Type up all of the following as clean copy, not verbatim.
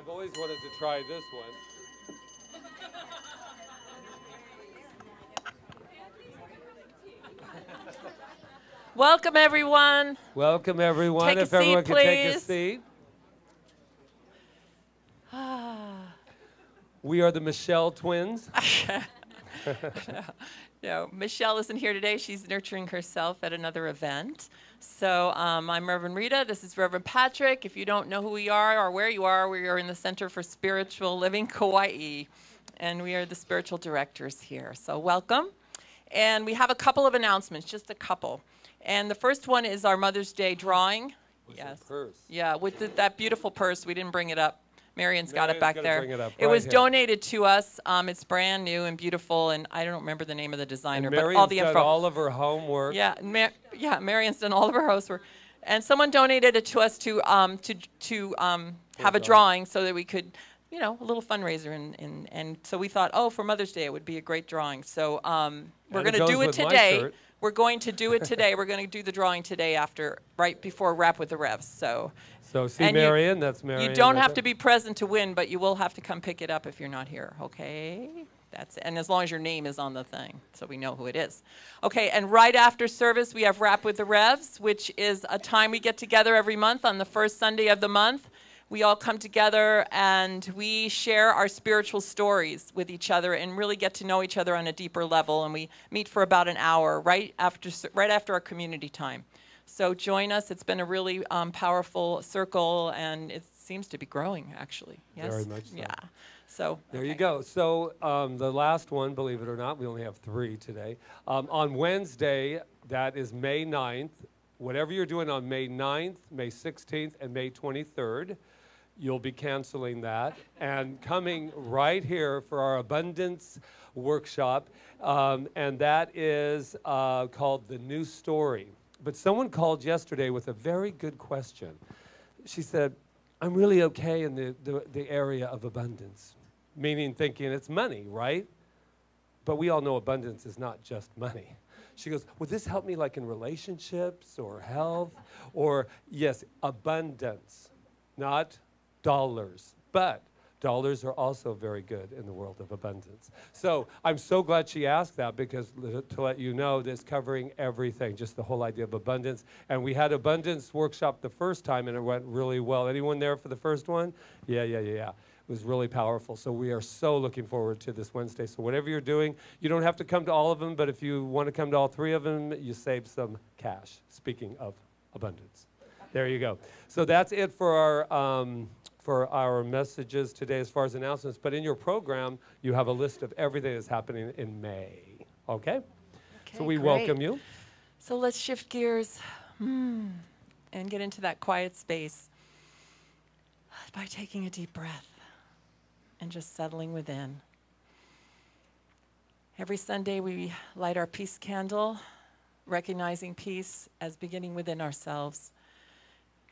I've always wanted to try this one. Welcome, everyone. Welcome, everyone. Take a if everyone seat, could take a please. seat. We are the Michelle twins. No, Michelle isn't here today. She's nurturing herself at another event. So I'm Reverend Rita. This is Reverend Patrick. If you don't know who we are or where you are, we are in the Center for Spiritual Living, Kauai. And we are the spiritual directors here. So welcome. And we have a couple of announcements, just a couple. And the first one is our Mother's Day drawing. Yes. Purse. Yeah, with that beautiful purse. We didn't bring it up. Marion's got it back there. It was donated to us. It's brand new and beautiful, and I don't remember the name of the designer, but all the info. Marion's done all of her homework. Yeah, Marion's done all of her housework, and someone donated it to us to have a drawing so that we could, you know, a little fundraiser, and so we thought, oh, for Mother's Day it would be a great drawing. So we're going to do it today. We're going to do it today. We're going to do the drawing today right before Wrap with the Revs. So see Marion, that's Marion. You don't have to be present to win, but you will have to come pick it up if you're not here, okay? That's it. And as long as your name is on the thing, so we know who it is. Okay, and right after service, we have Wrap with the Revs, which is a time we get together every month on the first Sunday of the month. We all come together and we share our spiritual stories with each other and really get to know each other on a deeper level. And we meet for about an hour right after our community time. So join us. It's been a really powerful circle, and it seems to be growing, actually. Yes? Very much so. Yeah. So there you go. So the last one, believe it or not, we only have 3 today. On Wednesday, that is May 9th, whatever you're doing on May 9th, May 16th, and May 23rd, you'll be canceling that and coming right here for our abundance workshop, and that is called The New Story. But someone called yesterday with a very good question. She said, I'm really okay in the area of abundance, meaning thinking it's money, right? But we all know abundance is not just money. She goes, would this help me like in relationships or health? Or, yes, abundance, not dollars, but dollars are also very good in the world of abundance. So I'm so glad she asked that, because to let you know, this covering everything, just the whole idea of abundance. And we had abundance workshop the first time, and it went really well. Anyone there for the first one? Yeah. It was really powerful. So we are so looking forward to this Wednesday. So whatever you're doing, you don't have to come to all of them, but if you want to come to all 3 of them, you save some cash. Speaking of abundance. There you go. So that's it for our messages today as far as announcements. But in your program, you have a list of everything that's happening in May. Okay? So we welcome you. So let's shift gears and get into that quiet space by taking a deep breath and just settling within. Every Sunday we light our peace candle, recognizing peace as beginning within ourselves,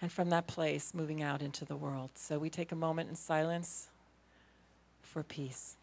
and from that place moving out into the world. So we take a moment in silence for peace.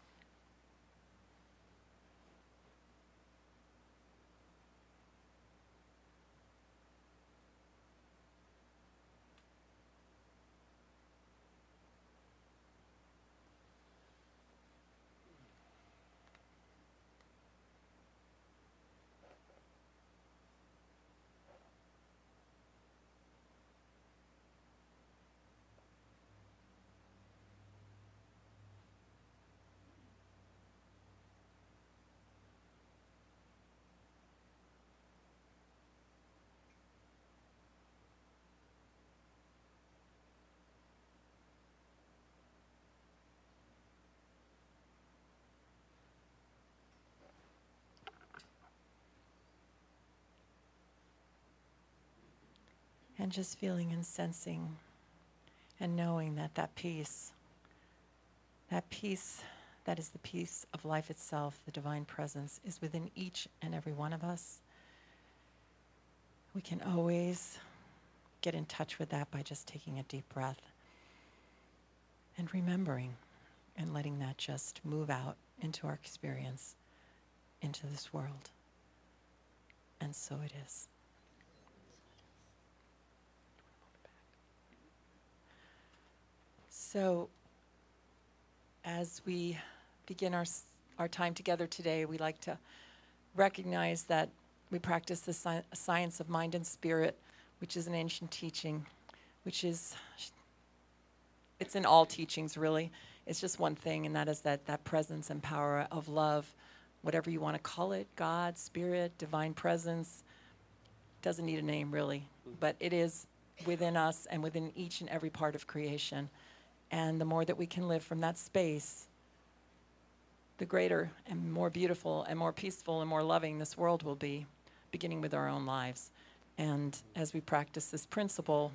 And just feeling and sensing and knowing that peace that is the peace of life itself, the divine presence, is within each and every one of us. We can always get in touch with that by just taking a deep breath and remembering and letting that just move out into our experience, into this world. And so it is. So as we begin our time together today, we like to recognize that we practice the science of mind and spirit, which is an ancient teaching, which is, it's in all teachings really. It's just one thing, and that is that presence and power of love, whatever you want to call it, God, spirit, divine presence, doesn't need a name really, but it is within us and within each and every part of creation. And the more that we can live from that space, the greater and more beautiful and more peaceful and more loving this world will be, beginning with our own lives. And as we practice this principle,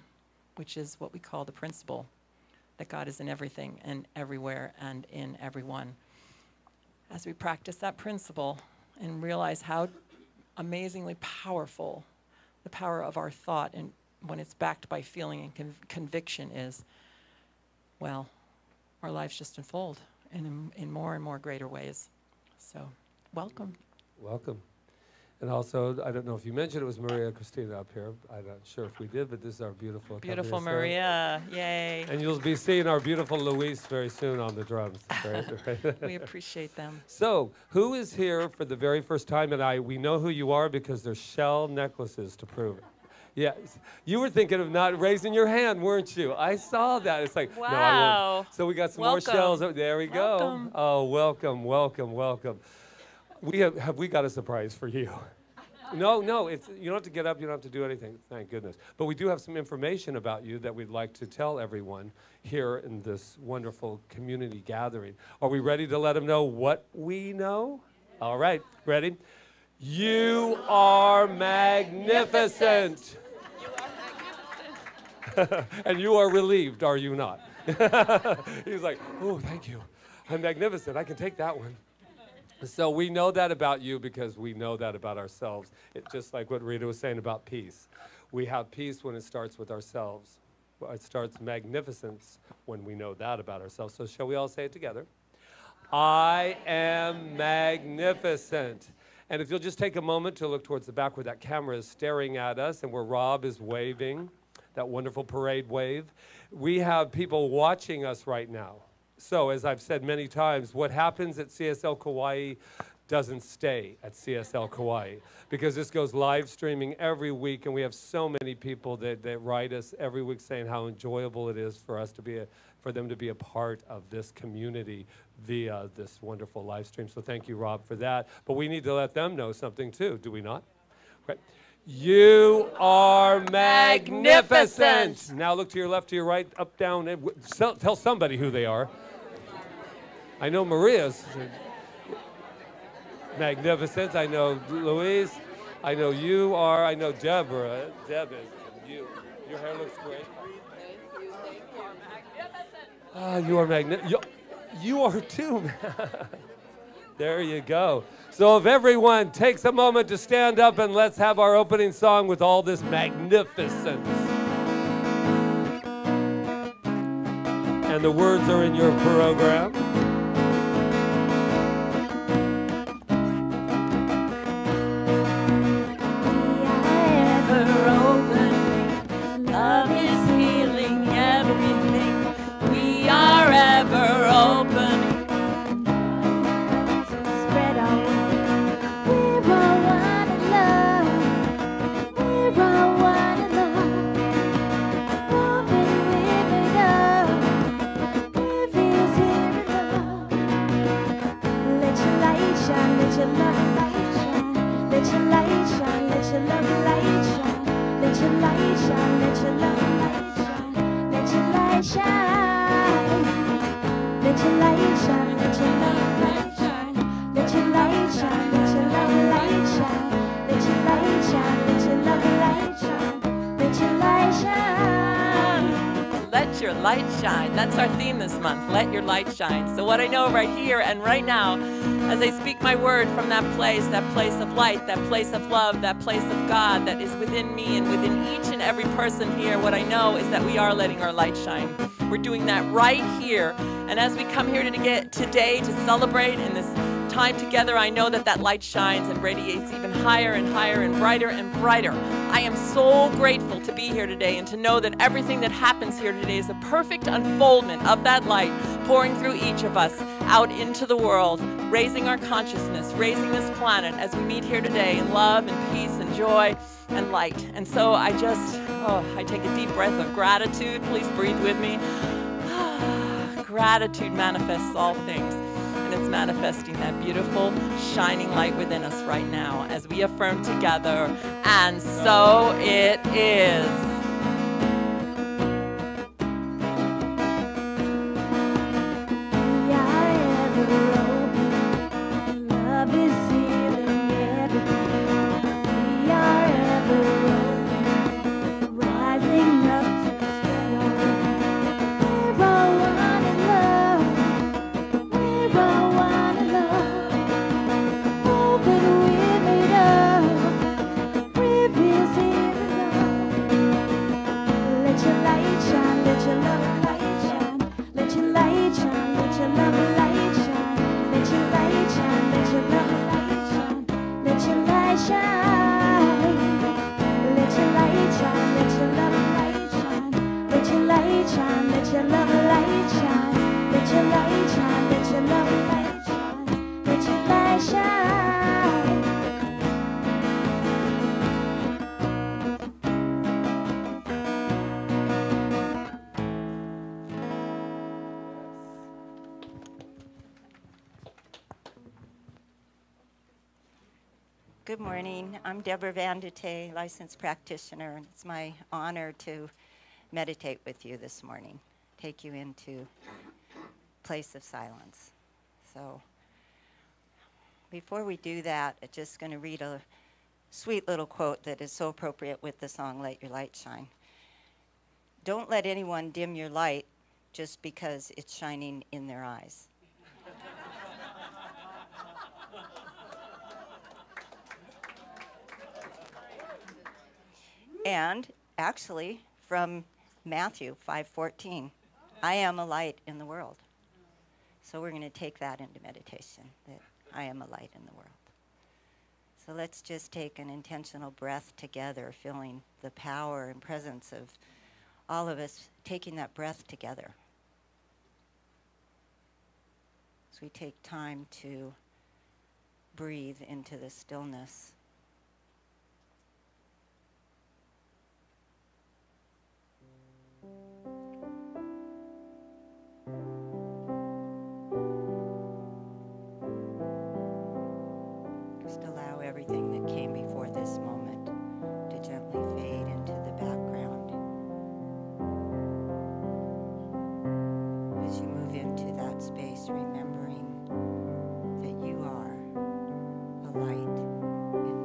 which is what we call the principle, that God is in everything and everywhere and in everyone. As we practice that principle and realize how amazingly powerful the power of our thought, and when it's backed by feeling and conviction is, well, our lives just unfold in more and more greater ways. So, welcome. Welcome. And also, I don't know if you mentioned it was Maria Christina up here. I'm not sure if we did, but this is our beautiful Beautiful Maria. Yay. And you'll be seeing our beautiful Luis very soon on the drums. Right? We appreciate them. So, who is here for the very first time? And we know who you are because there's shell necklaces to prove it. Yes. You were thinking of not raising your hand, weren't you? I saw that. It's like, wow. No, I won't. So we got some more shells. There we welcome. Go. Oh, welcome, welcome, welcome. Have we got a surprise for you? No, you don't have to get up. You don't have to do anything. Thank goodness. But we do have some information about you that we'd like to tell everyone here in this wonderful community gathering. Are we ready to let them know what we know? All right. Ready? You are magnificent. And you are relieved, are you not? He's like, oh, thank you. I'm magnificent. I can take that one. So we know that about you because we know that about ourselves. It's just like what Rita was saying about peace. We have peace when it starts with ourselves. It starts magnificence when we know that about ourselves. So shall we all say it together? I am magnificent. And if you'll just take a moment to look towards the back where that camera is staring at us and where Rob is waving, that wonderful parade wave, we have people watching us right now. So, as I've said many times, what happens at CSL Kauai doesn't stay at CSL Kauai because this goes live streaming every week, and we have so many people that write us every week saying how enjoyable it is for us to be for them to be a part of this community via this wonderful live stream. So thank you, Rob, for that. But we need to let them know something too, do we not? Right. You are magnificent. Now look to your left, to your right, up, down, and tell somebody who they are. I know Maria's magnificent. I know Louise. I know you are. I know Deborah. Deb is you. Your hair looks great. You are magnificent. You are too. There you go. So if everyone takes a moment to stand up and let's have our opening song with all this magnificence. And the words are in your program. Love is healing everything. We are ever opening. Spread our wings. We're all one in love. We're all one in love. Moving with it up. If it's here in love. Let your light shine. Let your love light shine. Let your light shine. Let your love light shine. Let your light shine, let your love light shine, let your light shine, let your light shine, let your love light shine, let your light shine, let your love light shine, let your light shine, let your love light shine, let your light shine. Let your light shine. That's our theme this month, let your light shine. So what I know right here and right now, as I speak my word from that place of light, that place of love, that place of God that is within me and within each and every person here, what I know is that we are letting our light shine. We're doing that right here. And as we come here today to celebrate in this time together, I know that that light shines and radiates even higher and higher and brighter and brighter. I am so grateful to be here today and to know that everything that happens here today is a perfect unfoldment of that light pouring through each of us out into the world, raising our consciousness, raising this planet as we meet here today in love and peace and joy and light. And so I take a deep breath of gratitude. Please breathe with me. Gratitude manifests all things, and it's manifesting that beautiful, shining light within us right now as we affirm together, and so it is. Good morning. I'm Deborah Van de Tay, licensed practitioner, and it's my honor to meditate with you this morning, take you into a place of silence. So before we do that, I'm just going to read a sweet little quote that is so appropriate with the song, Let Your Light Shine. Don't let anyone dim your light just because it's shining in their eyes. And actually, from Matthew 5:14, I am a light in the world. So we're going to take that into meditation, that I am a light in the world. So let's just take an intentional breath together, feeling the power and presence of all of us taking that breath together. As we take time to breathe into the stillness. Just allow everything that came before this moment to gently fade into the background. As you move into that space, remembering that you are a light in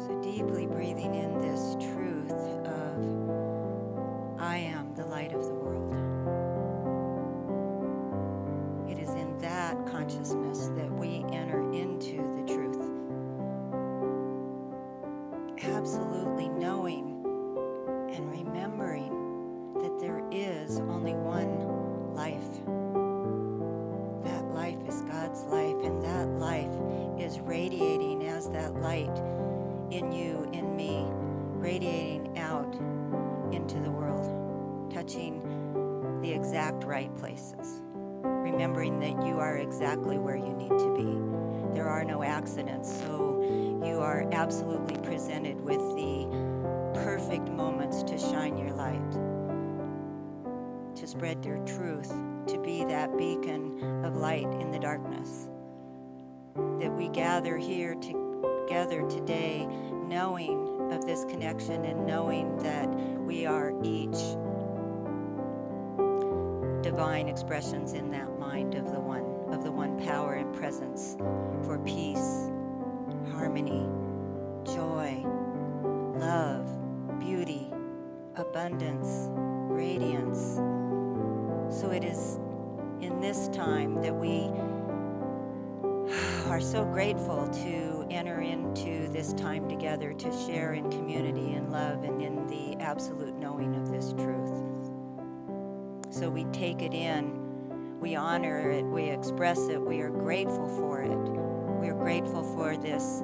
So deeply breathing in this truth of I am the light of the world. It is in that consciousness that we enter into the truth. Absolutely knowing and remembering that there is only one life. That life is God's life, and that life is radiating as that light in you, in me, radiating out into the world, touching the exact right places, remembering that you are exactly where you need to be. There are no accidents, so you are absolutely presented with the perfect moments to shine your light, to spread your truth, to be that beacon of light in the darkness. That we gather here together today knowing of this connection and knowing that we are each divine expressions in that mind of the one power and presence for peace, harmony, joy, love, beauty, abundance, radiance. So it is in this time that we are so grateful to enter into this time together to share in community and love and in the absolute knowing of this truth. So we take it in, we honor it, we express it, we are grateful for it. We are grateful for this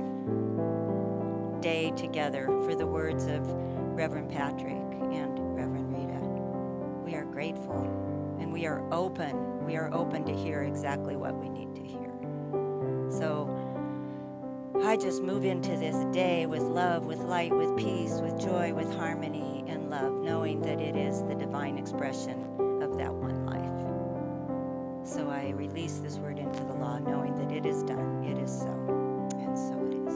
day together, for the words of Reverend Patrick and Reverend Rita. We are grateful and we are open. We are open to hear exactly what we need to hear. So I just move into this day with love, with light, with peace, with joy, with harmony and love, knowing that it is the divine expression of that one life. So I release this word into the law, knowing that it is done, it is so, and so it is.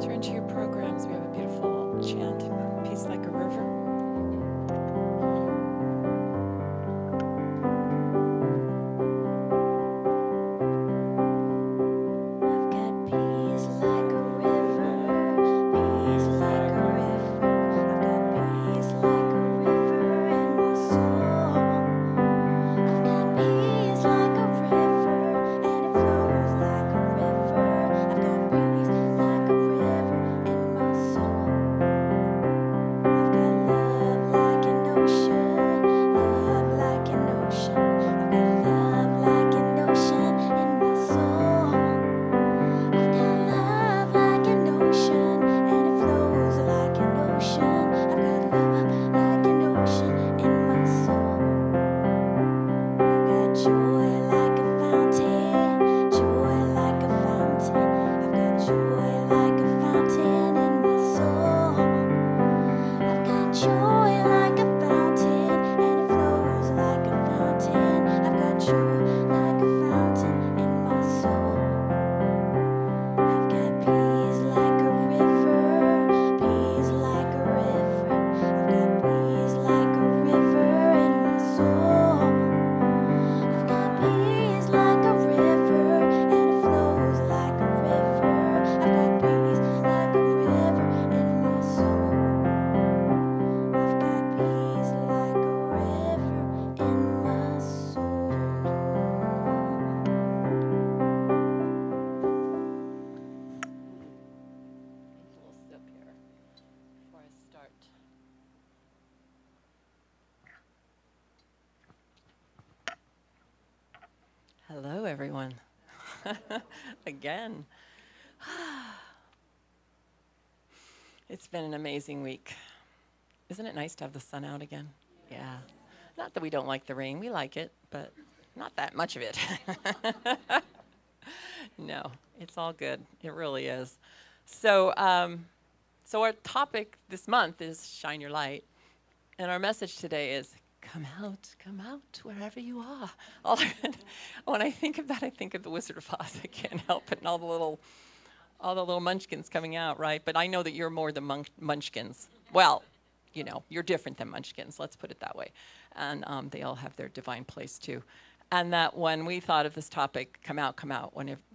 Turn to your programs. We have a beautiful chant, Peace Like a River. Hello, everyone. Again. It's been an amazing week. Isn't it nice to have the sun out again? Yeah. Not that we don't like the rain. We like it, but not that much of it. No, it's all good. It really is. So our topic this month is Shine Your Light. And our message today is come out, wherever you are. When I think of that, I think of the Wizard of Oz. I can't help it, and all the little munchkins coming out, right? But I know that you're more than munchkins. Well, you know, you're different than munchkins, let's put it that way. And they all have their divine place, too. And that when we thought of this topic, come out,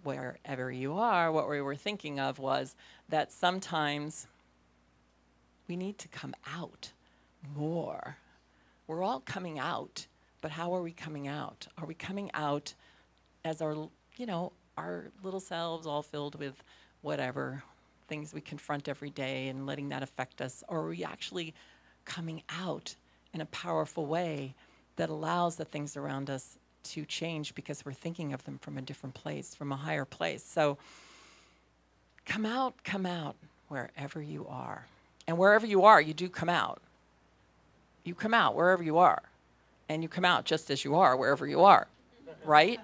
wherever you are, what we were thinking of was that sometimes we need to come out more. We're all coming out, but how are we coming out? Are we coming out as our, our little selves all filled with whatever things we confront every day and letting that affect us? Or are we actually coming out in a powerful way that allows the things around us to change because we're thinking of them from a different place, from a higher place? So come out wherever you are. And wherever you are, you do come out. You come out wherever you are. And you come out just as you are, wherever you are, right?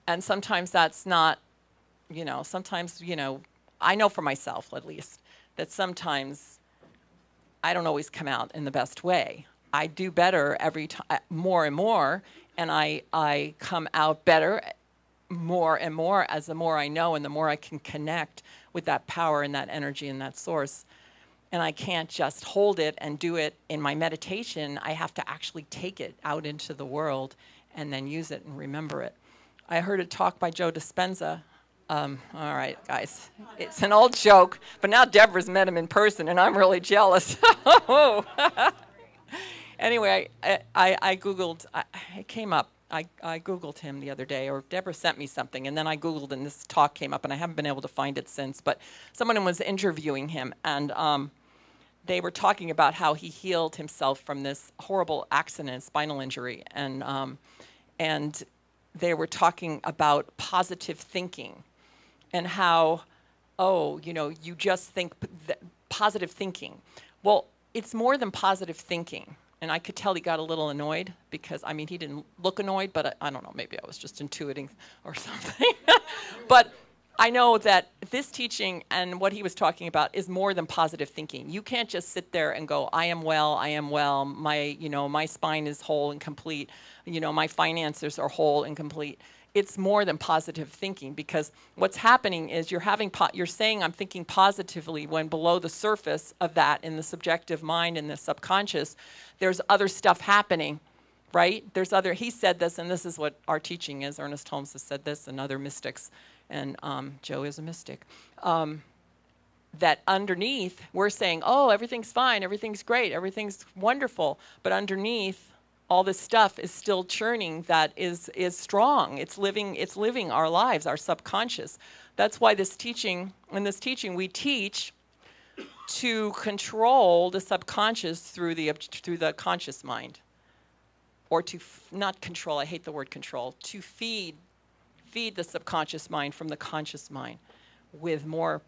And sometimes that's not, sometimes, I know for myself at least, that sometimes I don't always come out in the best way. I do better every time, more and more, and I come out better more and more as the more I know and the more I can connect with that power and that energy and that source. And I can't just hold it and do it in my meditation. I have to actually take it out into the world and then use it and remember it. I heard a talk by Joe Dispenza. All right, guys, it's an old joke, but now Deborah's met him in person, and I'm really jealous. Anyway, I Googled, it came up. I Googled him the other day, or Deborah sent me something, and then I Googled, and this talk came up, and I haven't been able to find it since, but someone was interviewing him, and they were talking about how he healed himself from this horrible accident, spinal injury, and they were talking about positive thinking and how, you just think positive thinking. Well, it's more than positive thinking. And I could tell he got a little annoyed because, he didn't look annoyed, but I don't know, maybe I was just intuiting or something. But I know that this teaching and what he was talking about is more than positive thinking. You can't just sit there and go, I am well, my spine is whole and complete, my finances are whole and complete. It's more than positive thinking, because what's happening is you're saying I'm thinking positively when below the surface of that in the subjective mind and the subconscious, there's other stuff happening, right? He said this, and this is what our teaching is. Ernest Holmes has said this, and other mystics, and Joe is a mystic, that underneath we're saying, oh, everything's fine, everything's great, everything's wonderful, but underneath all this stuff is still churning that is strong. It's living our lives, our subconscious. That's why in this teaching we teach to control the subconscious through the conscious mind. Or to not control, I hate the word control, to feed the subconscious mind from the conscious mind with more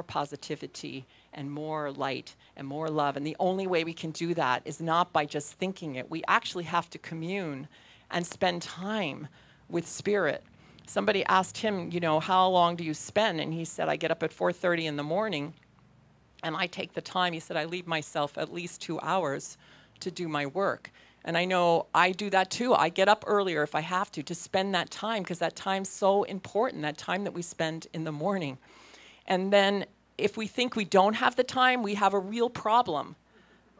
positivity and more light and more love. And the only way we can do that is not by just thinking it. We actually have to commune and spend time with spirit. Somebody asked him, how long do you spend? And he said, I get up at 4:30 in the morning and I take the time. He said, I leave myself at least 2 hours to do my work. And I know I do that too. I get up earlier if I have to spend that time, because that time's so important, that time that we spend in the morning. And then if we think we don't have the time, we have a real problem.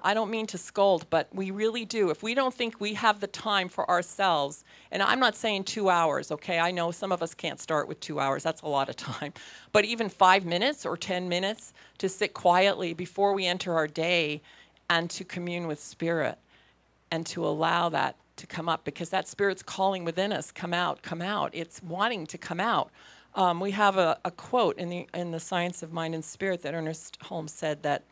I don't mean to scold, but we really do. If we don't think we have the time for ourselves, and I'm not saying 2 hours, okay? I know some of us can't start with 2 hours. That's a lot of time. But even 5 minutes or 10 minutes to sit quietly before we enter our day and to commune with spirit and to allow that to come up, because that spirit's calling within us, come out, come out. It's wanting to come out. We have a quote in the Science of Mind and Spirit that Ernest Holmes said that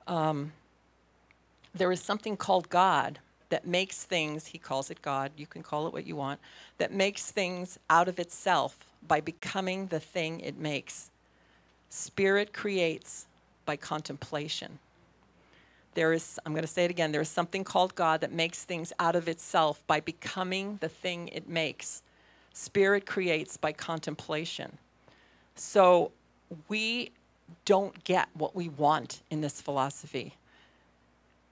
there is something called God that makes things, he calls it God, you can call it what you want, that makes things out of itself by becoming the thing it makes. Spirit creates by contemplation. I'm going to say it again, there is something called God that makes things out of itself by becoming the thing it makes. Spirit creates by contemplation. So we don't get what we want in this philosophy.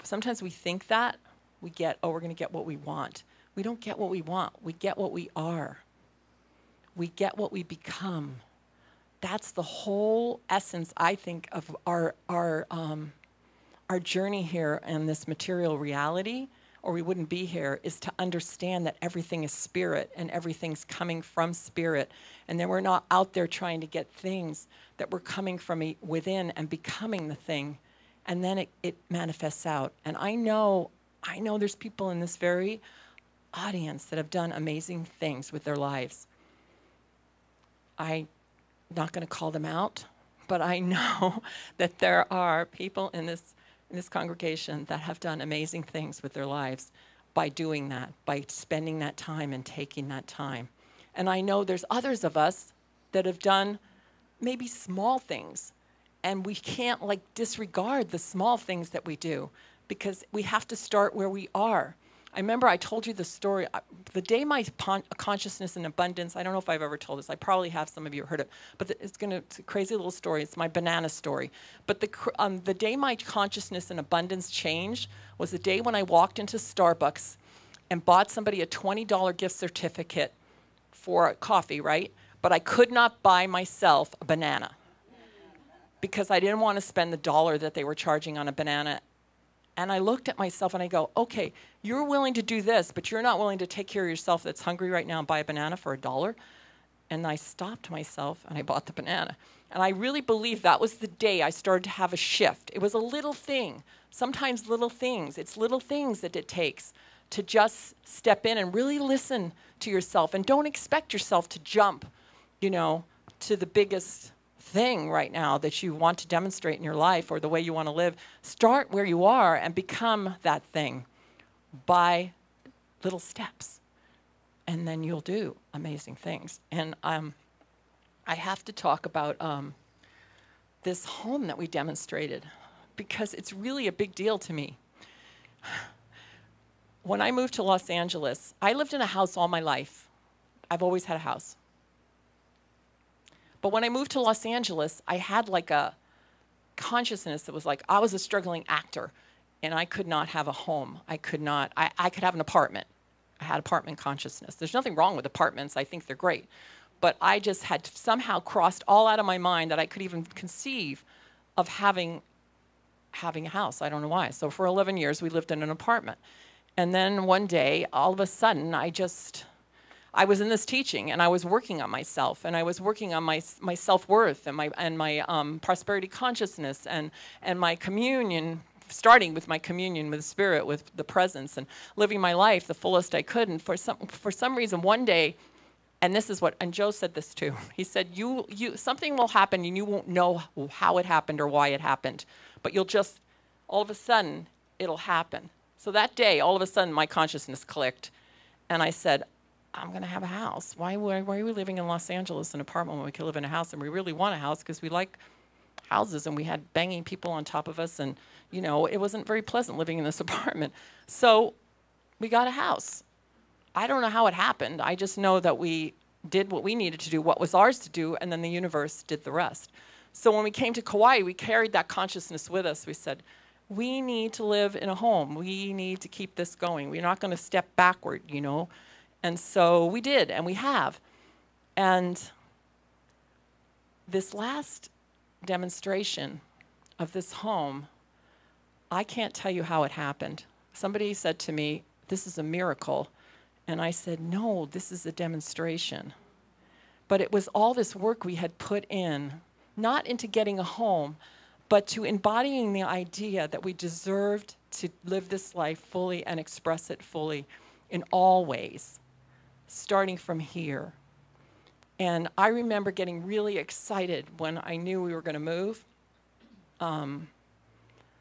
Sometimes we think that we're going to get what we want. We don't get what we want. We get what we are. We get what we become. That's the whole essence, I think, of our journey here in this material reality, or we wouldn't be here, is to understand that everything is spirit and everything's coming from spirit. And then we're not out there trying to get things, that we're coming from within and becoming the thing. And then it manifests out. And I know there's people in this very audience that have done amazing things with their lives. I'm not going to call them out, but I know that there are people in this congregation that have done amazing things with their lives by doing that, by spending that time and taking that time. And I know there's others of us that have done maybe small things, and we can't like disregard the small things that we do, because we have to start where we are. I remember I told you the story, the day my consciousness in abundance, I don't know if I've ever told this, I probably have, some of you heard it, but it's a crazy little story. It's my banana story. But the day my consciousness in abundance changed was the day when I walked into Starbucks and bought somebody a $20 gift certificate for coffee, right? But I could not buy myself a banana because I didn't want to spend the $1 that they were charging on a banana. And I looked at myself and I go, okay, you're willing to do this, but you're not willing to take care of yourself that's hungry right now and buy a banana for $1. And I stopped myself and I bought the banana. And I really believe that was the day I started to have a shift. It was a little thing. Sometimes little things. It's little things that it takes to just step in and really listen to yourself. And don't expect yourself to jump, to the biggest thing right now that you want to demonstrate in your life or the way you want to live. Start where you are and become that thing by little steps, and then you'll do amazing things. And I have to talk about this home that we demonstrated, because it's really a big deal to me. When I moved to Los Angeles, I lived in a house all my life. I've always had a house. But when I moved to Los Angeles, I had like a consciousness that was like, I was a struggling actor, and I could not have a home. I could have an apartment. I had apartment consciousness. There's nothing wrong with apartments. I think they're great. But I just had somehow crossed all out of my mind that I could even conceive of having a house. I don't know why. So for 11 years, we lived in an apartment. And then one day, all of a sudden, I was in this teaching, and I was working on myself, and I was working on my self-worth and my prosperity consciousness and my communion, starting with my communion with Spirit, with the presence, and living my life the fullest I could. And for some reason, one day, and this is and Joe said this too. He said, something will happen, and you won't know how it happened or why it happened, but you'll just, all of a sudden, it'll happen. So that day, all of a sudden, my consciousness clicked, and I said, I'm going to have a house. Why are we living in Los Angeles in an apartment when we could live in a house? And we really want a house because we like houses, and we had banging people on top of us, and it wasn't very pleasant living in this apartment. So we got a house. I don't know how it happened. I just know that we did what we needed to do, what was ours to do, and then the universe did the rest. So when we came to Kauai, we carried that consciousness with us. We said, we need to live in a home. We need to keep this going. We're not going to step backward, And so we did, and we have. And this last demonstration of this home, I can't tell you how it happened. Somebody said to me, this is a miracle. And I said, no, this is a demonstration. But it was all this work we had put in, not into getting a home, but to embodying the idea that we deserved to live this life fully and express it fully in all ways, starting from here. And I remember getting really excited when I knew we were going to move.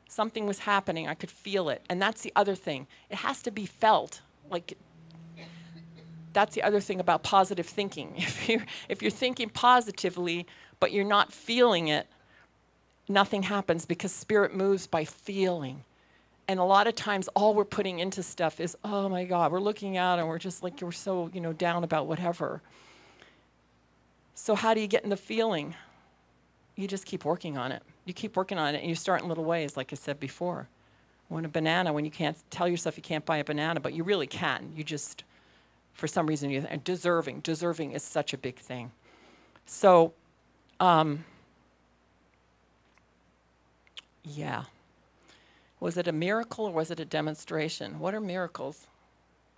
Something was happening. I could feel it. And that's the other thing. It has to be felt. That's the other thing about positive thinking. If you're thinking positively, but you're not feeling it, nothing happens, because Spirit moves by feeling. And a lot of times, all we're putting into stuff is, oh my God, we're looking out and we're just like, we're so, down about whatever. So how do you get in the feeling? You just keep working on it. You keep working on it, and you start in little ways, like I said before. When you can't tell yourself you can't buy a banana, but you really can. You just, for some reason, and deserving is such a big thing. So, yeah. Was it a miracle or was it a demonstration? What are miracles?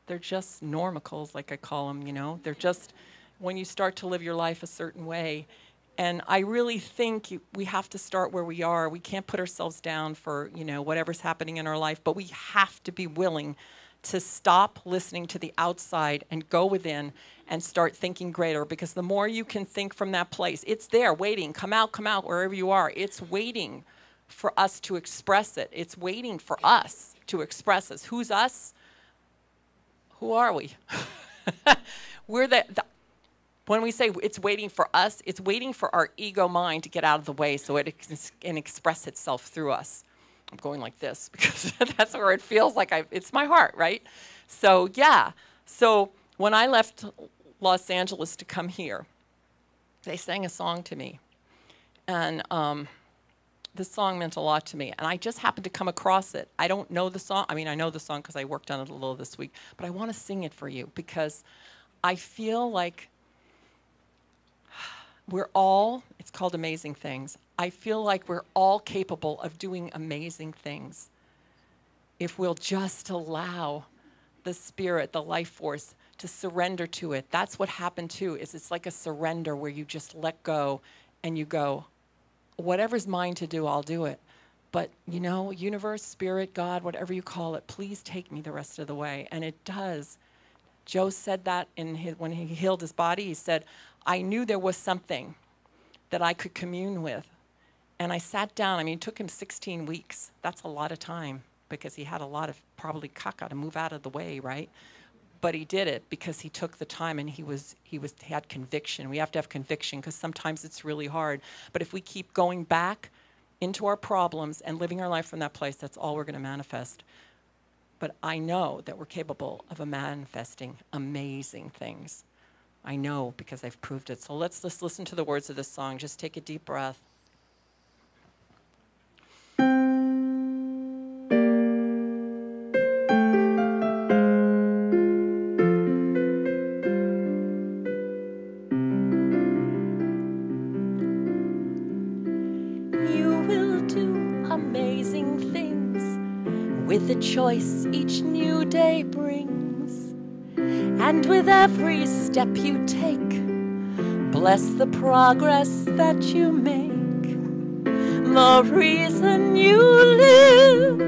They're just normicals, like I call them, you know. They're just when you start to live your life a certain way. And I really think we have to start where we are. We can't put ourselves down for, you know, whatever's happening in our life, but we have to be willing to stop listening to the outside and go within and start thinking greater, because the more you can think from that place, it's there waiting. Come out, wherever you are. It's waiting for us to express it. It's waiting for us to express us. Who's us? Who are we? We're when we say it's waiting for us, it's waiting for our ego mind to get out of the way so it can express itself through us. I'm going like this because that's where it feels like it's my heart, right? So, yeah. So when I left Los Angeles to come here, they sang a song to me. And this song meant a lot to me. And I just happened to come across it. I don't know the song. I mean, I know the song because I worked on it a little this week. But I want to sing it for you because I feel like we're all, it's called Amazing Things. I feel like we're all capable of doing amazing things if we'll just allow the spirit, the life force, to surrender to it. That's what happened too, is it's like a surrender where you just let go and you go, whatever's mine to do, I'll do it. But, you know, universe, spirit, God, whatever you call it, please take me the rest of the way. And it does. Joe said that when he healed his body. He said, I knew there was something that I could commune with. And I sat down. I mean, it took him 16 weeks. That's a lot of time because he had a lot of probably caca to move out of the way, right? But he did it because he took the time and he had conviction. We have to have conviction because sometimes it's really hard. But if we keep going back into our problems and living our life from that place, that's all we're going to manifest. But I know that we're capable of manifesting amazing things. I know because I've proved it. So let's just listen to the words of this song. Just take a deep breath. You will do amazing things with the choice each new day brings. And with every step you take, bless the progress that you make. The reason you live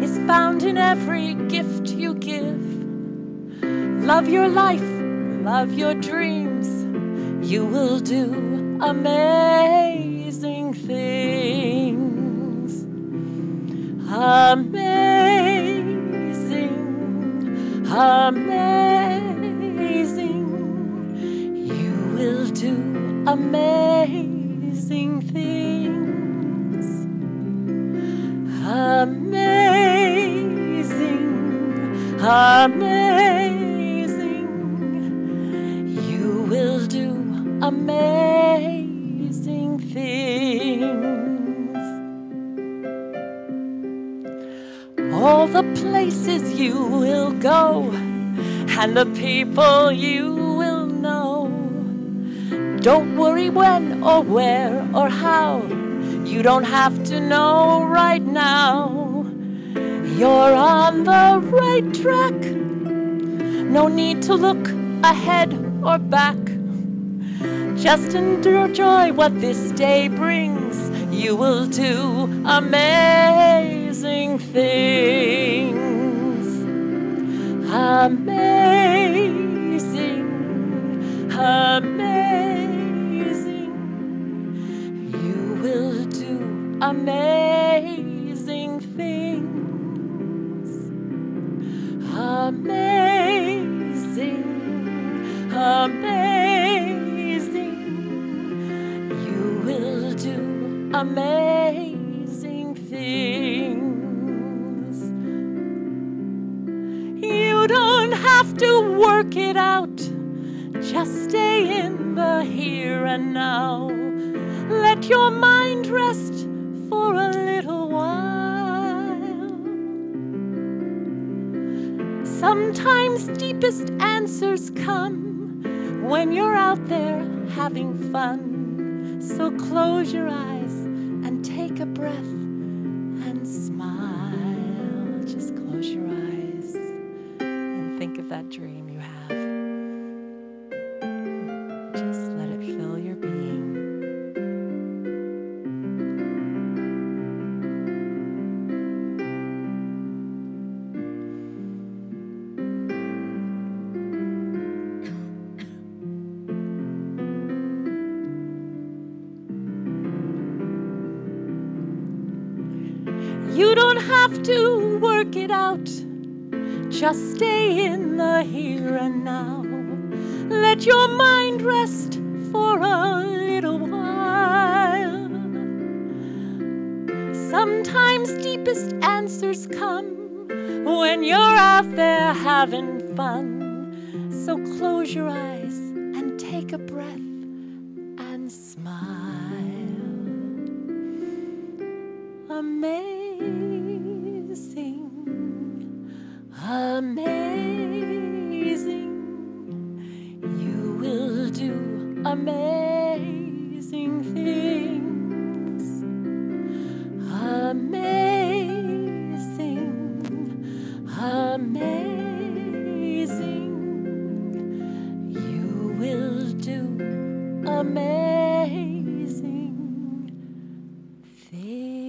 is found in every gift you give. Love your life, love your dreams. You will do amazing things. Amazing, amazing. You will do amazing things. Amazing, amazing. You will do amazing things. All the places you will go and the people you will know. Don't worry when or where or how. You don't have to know right now. You're on the right track. No need to look ahead or back. Just enjoy what this day brings. You will do amazing things. Amazing, amazing. You will do amazing things. Amazing, amazing. You will do amazing things. You don't have to work it out. Just stay in the here and now. Let your mind rest for a little while. Sometimes deepest answers come when you're out there having fun. So close your eyes and take a breath and smile. You don't have to work it out. Just stay in the here and now. Let your mind rest for a little while. Sometimes deepest answers come when you're out there having fun. So close your eyes and take a breath and smile. Amazing, amazing. You will do amazing things. Amazing, amazing. You will do amazing things.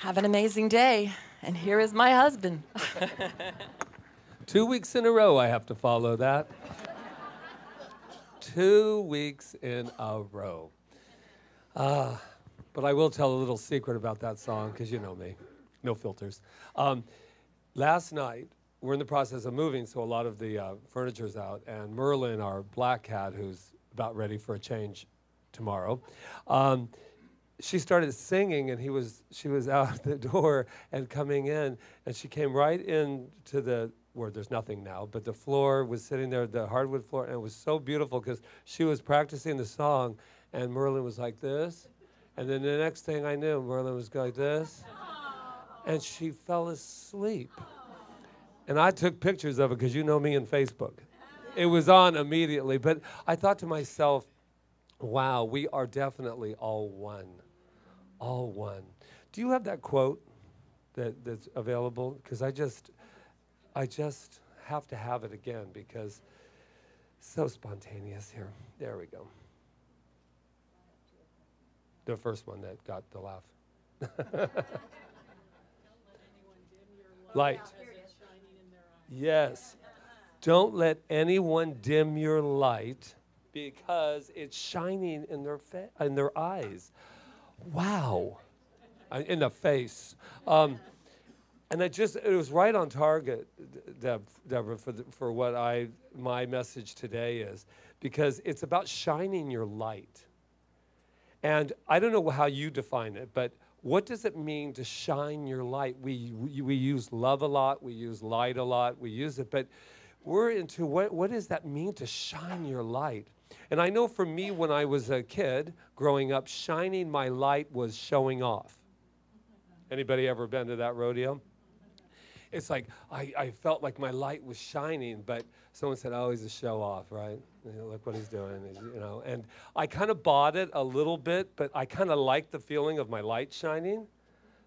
Have an amazing day. And here is my husband. 2 weeks in a row I have to follow that. 2 weeks in a row. But I will tell a little secret about that song, because you know me. No filters. Last night, we're in the process of moving, so a lot of the furniture's out. And Merlin, our black cat, who's about ready for a change tomorrow, she started singing, and she was out the door and coming in, and she came right into the, where there's nothing now, but the floor was sitting there, the hardwood floor, and it was so beautiful because she was practicing the song, and Merlin was like this, and then the next thing I knew, Merlin was going like this, and she fell asleep. And I took pictures of it because you know me in Facebook. It was on immediately, but I thought to myself, wow, we are definitely all one. All one. Do you have that quote that's available? Because I just have to have it again because it's so spontaneous here. There we go. The first one that got the laugh. Light. Yes. Don't let anyone dim your light because it's shining in their eyes. Wow. In the face. And it was right on target, Deborah, for what my message today is, because it's about shining your light. And I don't know how you define it, but what does it mean to shine your light? We use love a lot, we use light a lot, we use it, but we're into what does that mean to shine your light? And I know for me, when I was a kid growing up, shining my light was showing off. Anybody ever been to that rodeo? It's like I felt like my light was shining, but someone said, "Oh, he's a show off, right? You know, look what he's doing." You know, and I kind of bought it a little bit, but I kind of liked the feeling of my light shining,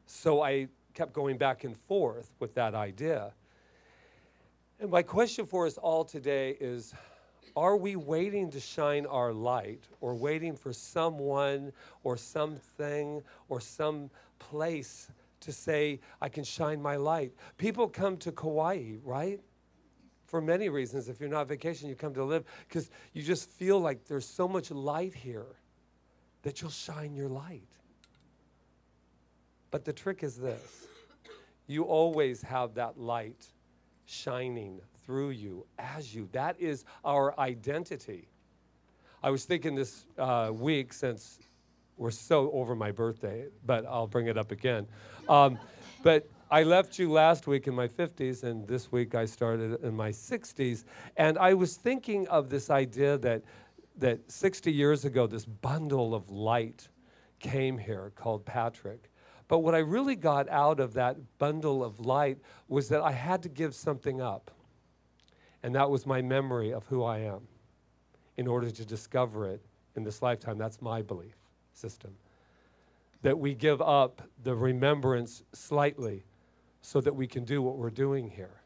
so I kept going back and forth with that idea. And my question for us all today is, are we waiting to shine our light or waiting for someone or something or some place to say, I can shine my light? People come to Kauai, right? For many reasons. If you're not on vacation, you come to live because you just feel like there's so much light here that you'll shine your light. But the trick is this. You always have that light shining through you, as you. That is our identity. I was thinking this week, since we're so over my birthday, but I'll bring it up again. But I left you last week in my 50s, and this week I started in my 60s. And I was thinking of this idea that 60 years ago, this bundle of light came here called Patrick. But what I really got out of that bundle of light was that I had to give something up. And that was my memory of who I am in order to discover it in this lifetime. That's my belief system. That we give up the remembrance slightly so that we can do what we're doing here.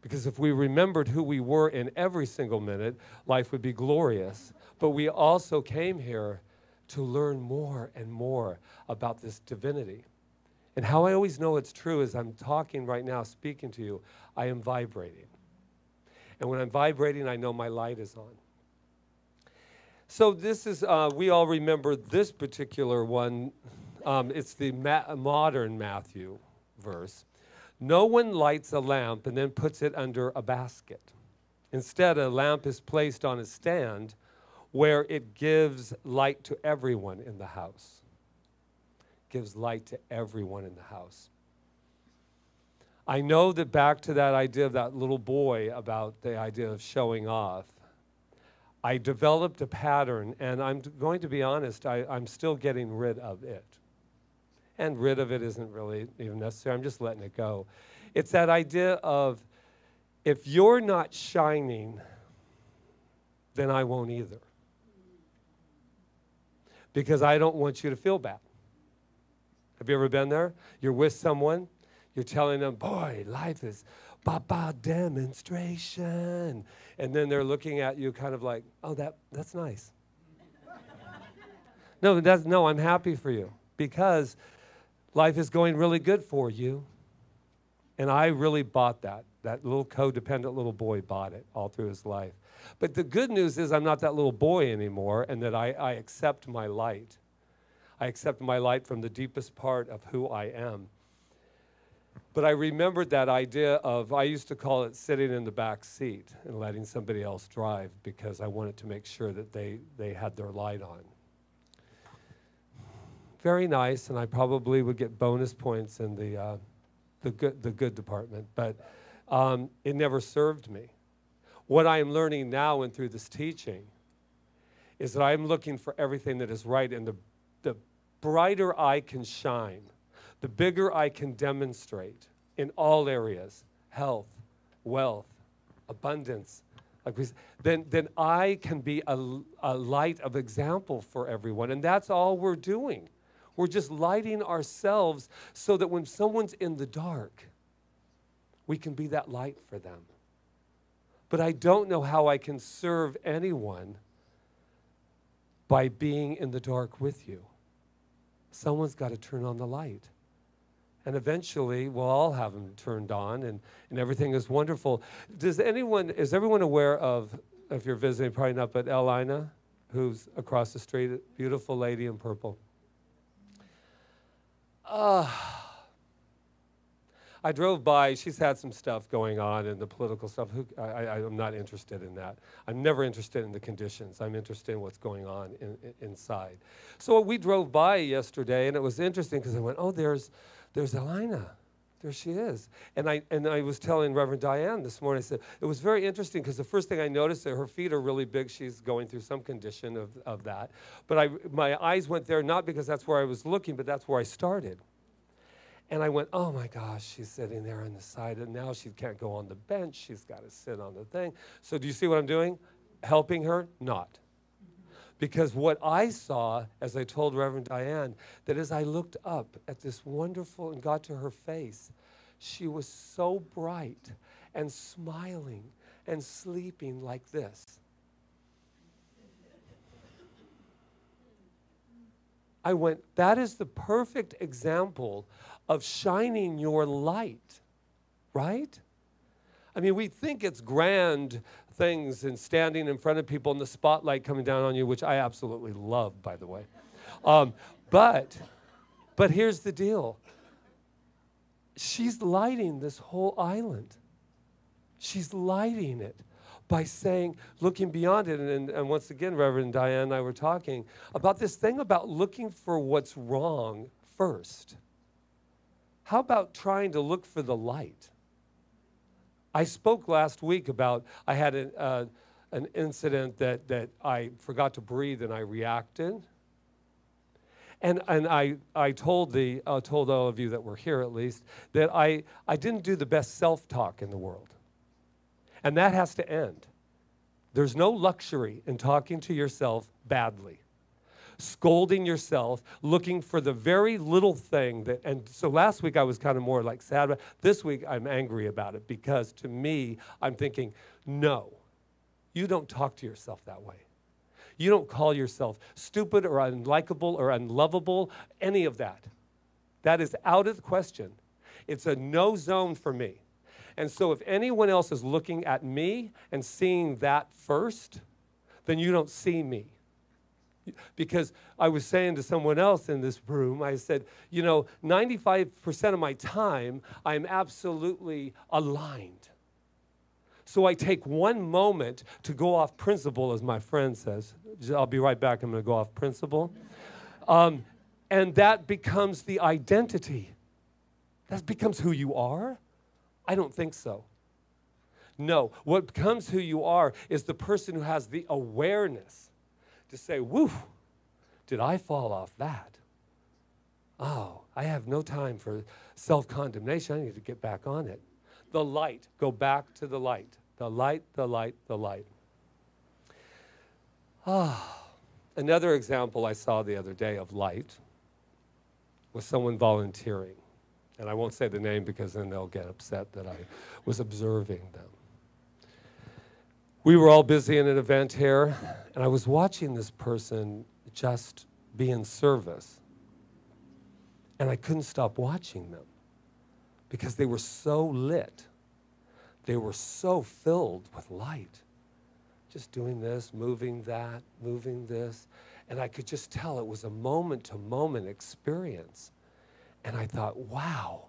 Because if we remembered who we were in every single minute, life would be glorious. But we also came here to learn more and more about this divinity. And how I always know it's true is I'm talking right now, speaking to you, I am vibrating. And when I'm vibrating, I know my light is on. So this is, we all remember this particular one. It's the modern Matthew verse. No one lights a lamp and then puts it under a basket. Instead, a lamp is placed on a stand where it gives light to everyone in the house. Gives light to everyone in the house. I know that back to that idea of that little boy about the idea of showing off, I developed a pattern, and I'm going to be honest, I'm still getting rid of it. And rid of it isn't really even necessary. I'm just letting it go. It's that idea of, if you're not shining, then I won't either. Because I don't want you to feel bad. Have you ever been there? You're with someone, you're telling them, boy, life is ba-ba demonstration. And then they're looking at you kind of like, oh, that's nice. No, I'm happy for you because life is going really good for you. And I really bought that. That little codependent little boy bought it all through his life. But the good news is I'm not that little boy anymore, and that I accept my light. I accept my light from the deepest part of who I am. But I remembered that idea of, I used to call it sitting in the back seat and letting somebody else drive, because I wanted to make sure that they had their light on. Very nice, and I probably would get bonus points in the good department, but it never served me. What I am learning now and through this teaching is that I'm looking for everything that is right, and the brighter I can shine, the bigger I can demonstrate in all areas, health, wealth, abundance, then I can be a light of example for everyone. And that's all we're doing. We're just lighting ourselves so that when someone's in the dark, we can be that light for them. But I don't know how I can serve anyone by being in the dark with you. Someone's got to turn on the light. And eventually, we'll all have them turned on, and everything is wonderful. Is everyone aware of, if you're visiting, probably not, but Elina, who's across the street, beautiful lady in purple? I drove by. She's had some stuff going on in the political stuff. I'm not interested in that. I'm never interested in the conditions. I'm interested in what's going on inside. So we drove by yesterday, and it was interesting because I went, oh, there's Elina. There she is. And I was telling Reverend Diane this morning, I said, it was very interesting because the first thing I noticed that her feet are really big. She's going through some condition of that. But my eyes went there, not because that's where I was looking, but that's where I started. And I went, oh my gosh, she's sitting there on the side, and now she can't go on the bench. She's got to sit on the thing. So do you see what I'm doing? Helping her? Not. Because what I saw, as I told Reverend Diane, that as I looked up at this wonderful and got to her face, she was so bright and smiling and sleeping like this. I went, that is the perfect example of shining your light, right? I mean, we think it's grand things and standing in front of people and the spotlight coming down on you, which I absolutely love, by the way. But here's the deal. She's lighting this whole island. She's lighting it by saying, looking beyond it. And once again, Reverend Diane and I were talking about this thing about looking for what's wrong first. How about trying to look for the light? I spoke last week about, I had an incident that I forgot to breathe and I reacted. And I told all of you that were here at least, that I didn't do the best self-talk in the world. And that has to end. There's no luxury in talking to yourself badly, scolding yourself, looking for the very little thing that, and so last week I was kind of more like sad about it. This week I'm angry about it because to me, I'm thinking, no, you don't talk to yourself that way. You don't call yourself stupid or unlikable or unlovable, any of that. That is out of the question. It's a no zone for me. And so if anyone else is looking at me and seeing that first, then you don't see me. Because I was saying to someone else in this room, I said, 95% of my time, I'm absolutely aligned. So I take one moment to go off principle, as my friend says. I'll be right back. I'm going to go off principle. And that becomes the identity. That becomes who you are? I don't think so. No, what becomes who you are is the person who has the awareness to say, woo, did I fall off that? Oh, I have no time for self-condemnation. I need to get back on it. The light, go back to the light. The light, the light, the light. Another example I saw the other day of light was someone volunteering. And I won't say the name because then they'll get upset that I was observing them. We were all busy in an event here, and I was watching this person just be in service. And I couldn't stop watching them because they were so lit. They were so filled with light. Just doing this, moving that, moving this. And I could just tell it was a moment-to-moment experience. And I thought, wow,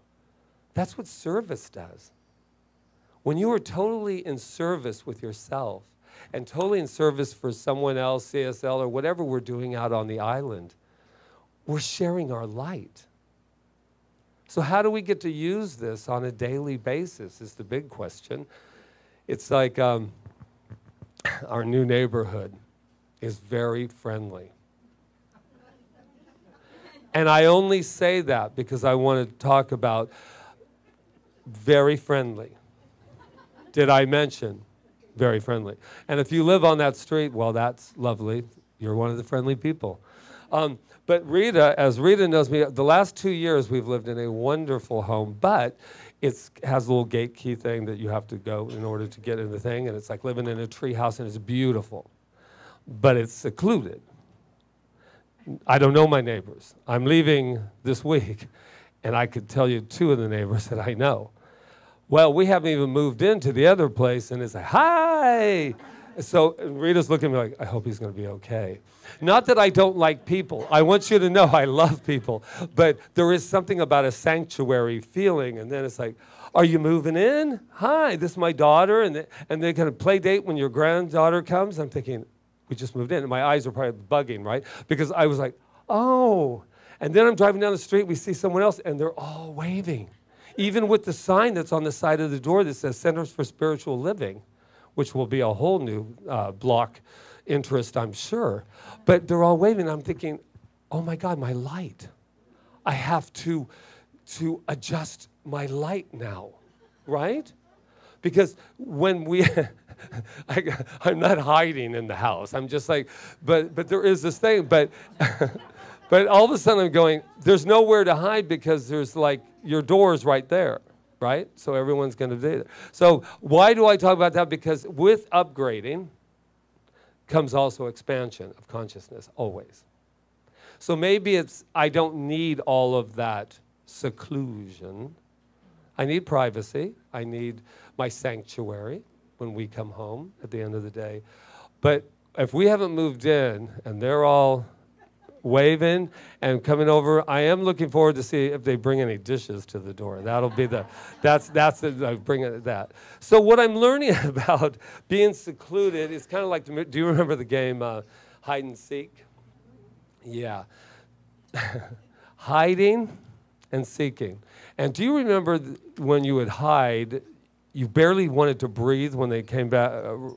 that's what service does. When you are totally in service with yourself and totally in service for someone else, CSL, or whatever we're doing out on the island, we're sharing our light. So how do we get to use this on a daily basis is the big question. It's like our new neighborhood is very friendly. And I only say that because I want to talk about very friendly. Did I mention very friendly? And if you live on that street, well, that's lovely. You're one of the friendly people. But Rita, as Rita knows me, the last 2 years we've lived in a wonderful home, but it has a little gate key thing that you have to go in order to get in the thing, and it's like living in a tree house, and it's beautiful. But it's secluded. I don't know my neighbors. I'm leaving this week, and I could tell you 2 of the neighbors that I know. Well, we haven't even moved into the other place, and it's like, hi! So Rita's looking at me like, I hope he's going to be okay. Not that I don't like people. I want you to know I love people. But there is something about a sanctuary feeling, and then it's like, are you moving in? Hi, this is my daughter, and they're going to play date when your granddaughter comes. I'm thinking, we just moved in, and my eyes are probably bugging, right? Because I was like, oh. And then I'm driving down the street, we see someone else, and they're all waving. Even with the sign that's on the side of the door that says Centers for Spiritual Living, which will be a whole new block interest, I'm sure. But they're all waving. I'm thinking, oh my God, my light. I have to adjust my light now, right? Because when we, I'm not hiding in the house. I'm just like, but there is this thing. But but all of a sudden I'm going, there's nowhere to hide because there's like, your door's right there, right? So everyone's going to do it. So why do I talk about that? Because with upgrading comes also expansion of consciousness, always. So maybe it's, I don't need all of that seclusion. I need privacy. I need my sanctuary when we come home at the end of the day. But if we haven't moved in and they're all waving and coming over, I am looking forward to see if they bring any dishes to the door. That'll be the, bring it that. So what I'm learning about being secluded is kind of like, do you remember the game hide and seek? Yeah. Hiding and seeking. And do you remember when you would hide, you barely wanted to breathe when they came back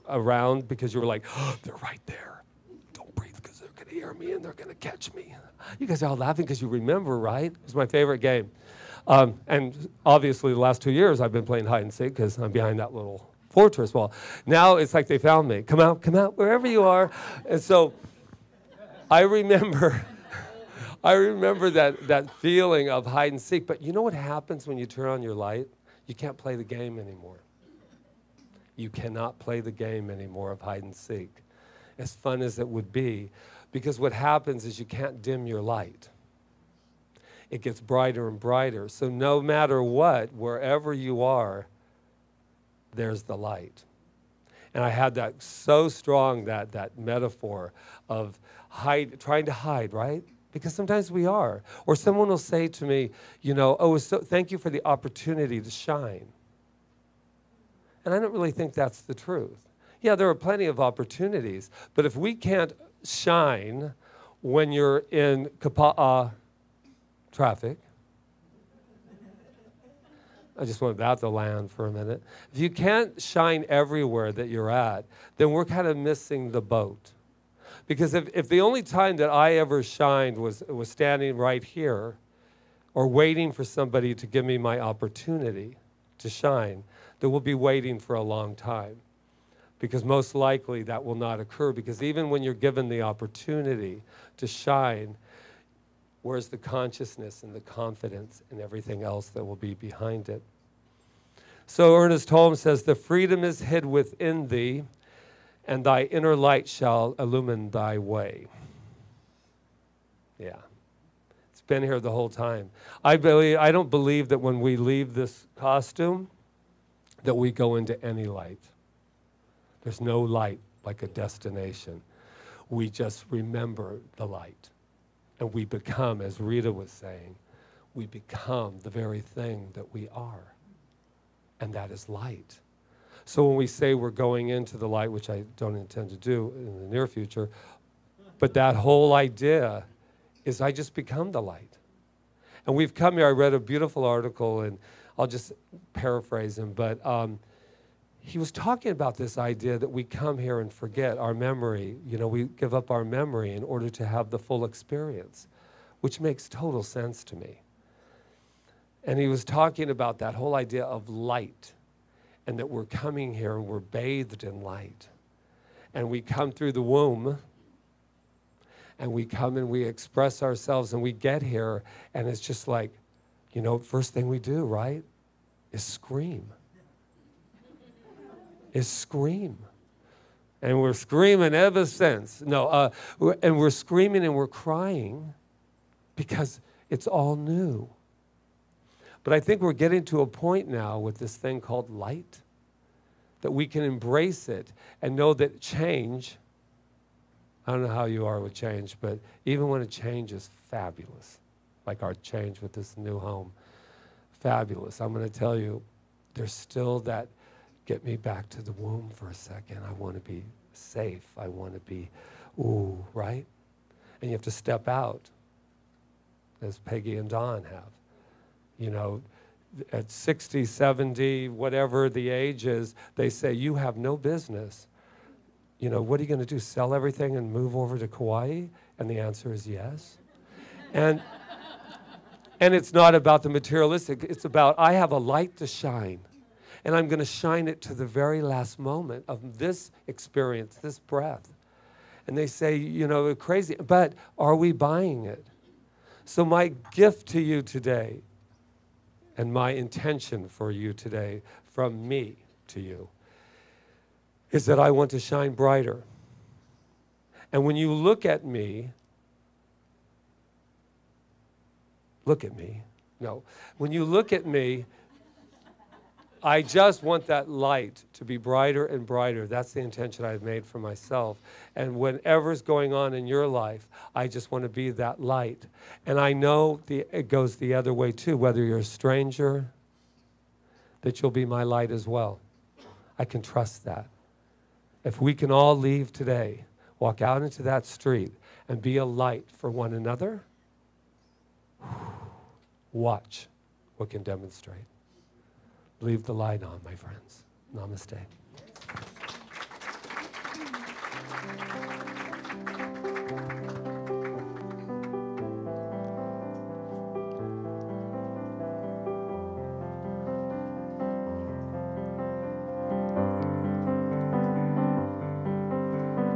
around because you were like, oh, they're right there. Don't breathe because they're going to hear me and they're going to catch me. You guys are all laughing because you remember, right? It was my favorite game. And obviously the last 2 years I've been playing hide and seek because I'm behind that little fortress wall. Now it's like they found me. Come out, wherever you are. And so I remember that feeling of hide and seek. But you know what happens when you turn on your light? You can't play the game anymore. You cannot play the game anymore of hide and seek, as fun as it would be, because what happens is you can't dim your light. it gets brighter and brighter. So no matter what, wherever you are, there's the light. And I had that so strong, that metaphor of trying to hide, right? Because sometimes we are. Or someone will say to me, oh, thank you for the opportunity to shine. And I don't really think that's the truth. Yeah, there are plenty of opportunities, but if we can't shine when you're in Kaua'i traffic, I just want that to land for a minute. If you can't shine everywhere that you're at, then we're kind of missing the boat. Because if the only time that I ever shined was standing right here or waiting for somebody to give me my opportunity to shine, then we'll be waiting for a long time. Because most likely that will not occur. Because even when you're given the opportunity to shine, where's the consciousness and the confidence and everything else that will be behind it? So Ernest Holmes says, the freedom is hid within thee, and thy inner light shall illumine thy way. Yeah. It's been here the whole time. I don't believe that when we leave this costume that we go into any light. There's no light like a destination. We just remember the light. And we become, as Rita was saying, we become the very thing that we are. And that is light. So when we say we're going into the light, which I don't intend to do in the near future, but that whole idea is I just become the light. And we've come here, I read a beautiful article, and I'll just paraphrase him, but he was talking about this idea that we come here and forget our memory. We give up our memory in order to have the full experience, which makes total sense to me. And he was talking about that whole idea of light, and that we're coming here and we're bathed in light. And we come through the womb, and we come and we express ourselves, and we get here, and it's just like, first thing we do, right, is scream. Is scream. And we're screaming ever since. And we're screaming and we're crying because it's all new. But I think we're getting to a point now with this thing called light that we can embrace it and know that change, I don't know how you are with change, but even when a change is fabulous, like our change with this new home, fabulous. I'm going to tell you, there's still that, get me back to the womb for a second. I want to be safe. I want to be, right? And you have to step out, as Peggy and Don have. At 60, 70, whatever the age is, they say, you have no business. What are you going to do, sell everything and move over to Kauai? And the answer is yes. And it's not about the materialistic. It's about, I have a light to shine. And I'm going to shine it to the very last moment of this experience, this breath. And they say, crazy, but are we buying it? So my gift to you today, and my intention for you today, from me to you, is that I want to shine brighter. And when you look at me, when you look at me, I just want that light to be brighter and brighter. That's the intention I've made for myself. And whatever's going on in your life, I just want to be that light. And I know it goes the other way too, whether you're a stranger, that you'll be my light as well. I can trust that. If we can all leave today, walk out into that street, and be a light for one another, watch what can demonstrate. Leave the light on, my friends. Namaste.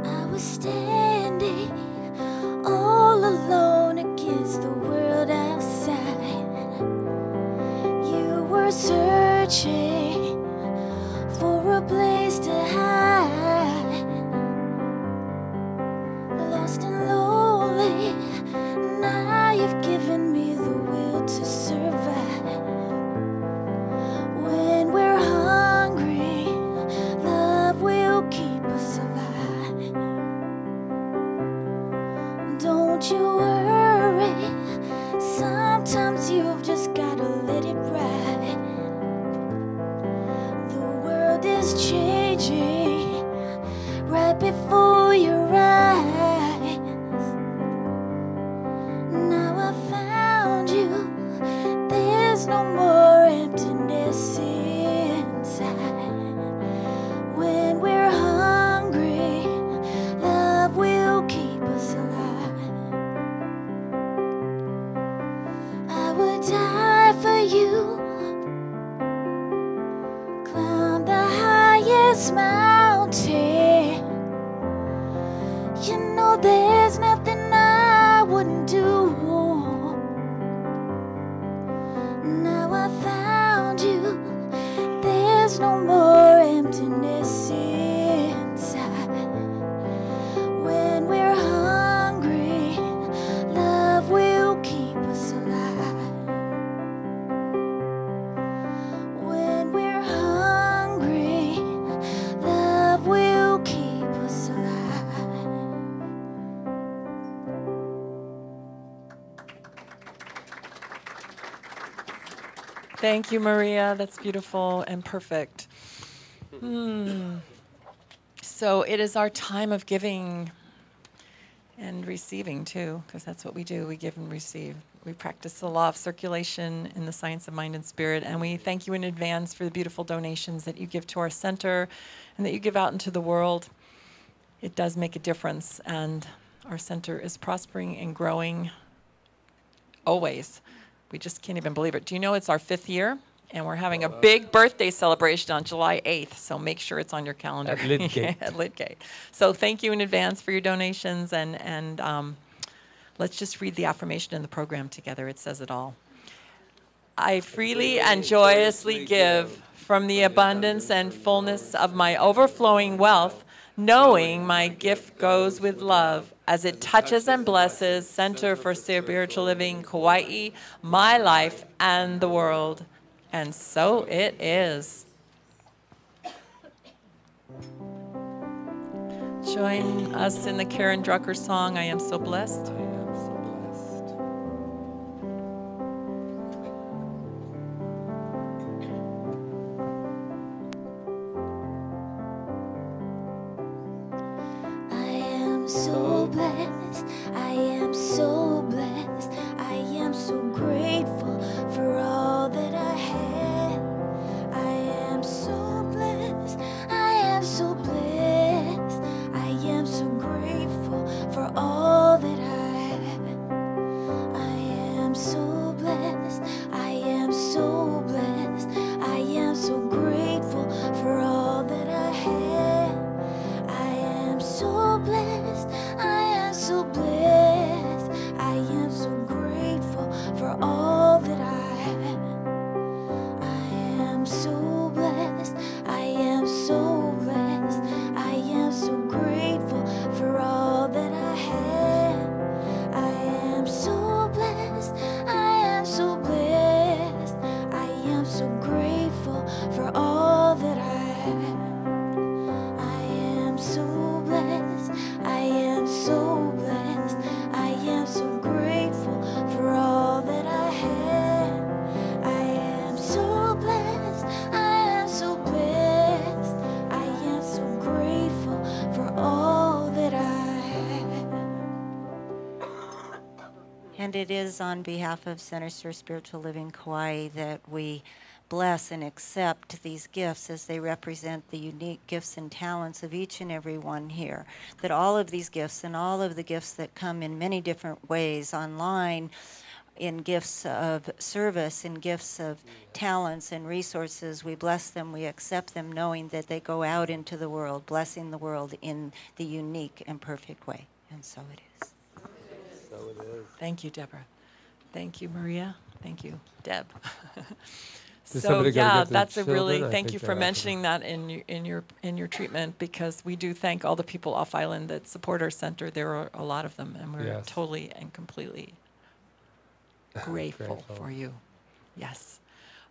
I was standing all alone against the world outside. You were searching for a place to hide, lost and lonely. Now you've given me the will right before your eyes. Now I found you. There's no more emptiness inside. When we're hungry, love will keep us alive. I would die for you. Climb the highest mountain. You know there's nothing I wouldn't do. Now I found you. There's no more emptiness inside. When we're hungry, love will keep us alive. When we're hungry, love will keep us alive. Thank you, Maria. That's beautiful and perfect. So it is our time of giving and receiving, too, because that's what we do. We give and receive. We practice the law of circulation in the science of mind and spirit, and we thank you in advance for the beautiful donations that you give to our center and that you give out into the world. It does make a difference, and our center is prospering and growing always. We just can't even believe it. Do you know it's our 5th year? And we're having a big birthday celebration on July 8th, so make sure it's on your calendar. At Lidgate. At Lidgate. So thank you in advance for your donations, and let's just read the affirmation in the program together. It says it all. I freely and joyously give from the abundance and fullness of my overflowing wealth, knowing my gift goes with love as it touches and blesses Center for Spiritual Living, Kauai, my life, and the world. And so it is. Join us in the Karen Drucker song, I Am So Blessed. I am so blessed. I am so blessed, I am so blessed, I am so grateful for all that I have. I am so blessed, I am so blessed, I am so grateful for all that I have. I am so blessed, I am so blessed, I am so grateful for all that I have. I am so blessed, I am so blessed, I am so grateful for all that I have. I am so blessed, I am so blessed, I am so grateful for all that I have. I am so blessed, I am so blessed, I am so grateful for all that I have. I am so blessed, I am so blessed, I am so grateful for all that I have. I am so blessed, I am so blessed, I am so grateful for all that I have. And it is on behalf of Centers for Spiritual Living Kauai that we bless and accept these gifts as they represent the unique gifts and talents of each and every one here. That all of these gifts and all of the gifts that come in many different ways online, in gifts of service, in gifts of talents and resources, we bless them, we accept them, knowing that they go out into the world, blessing the world in the unique and perfect way. And so it is. So it is. Thank you, Deborah. Thank you, Maria. Thank you, Deb. Does So somebody gotta yeah, get the that's a really children? I thank think you for they're out mentioning that in your treatment, because we do thank all the people off island that support our center. There are a lot of them, and we're Yes. totally and completely grateful for you. Yes.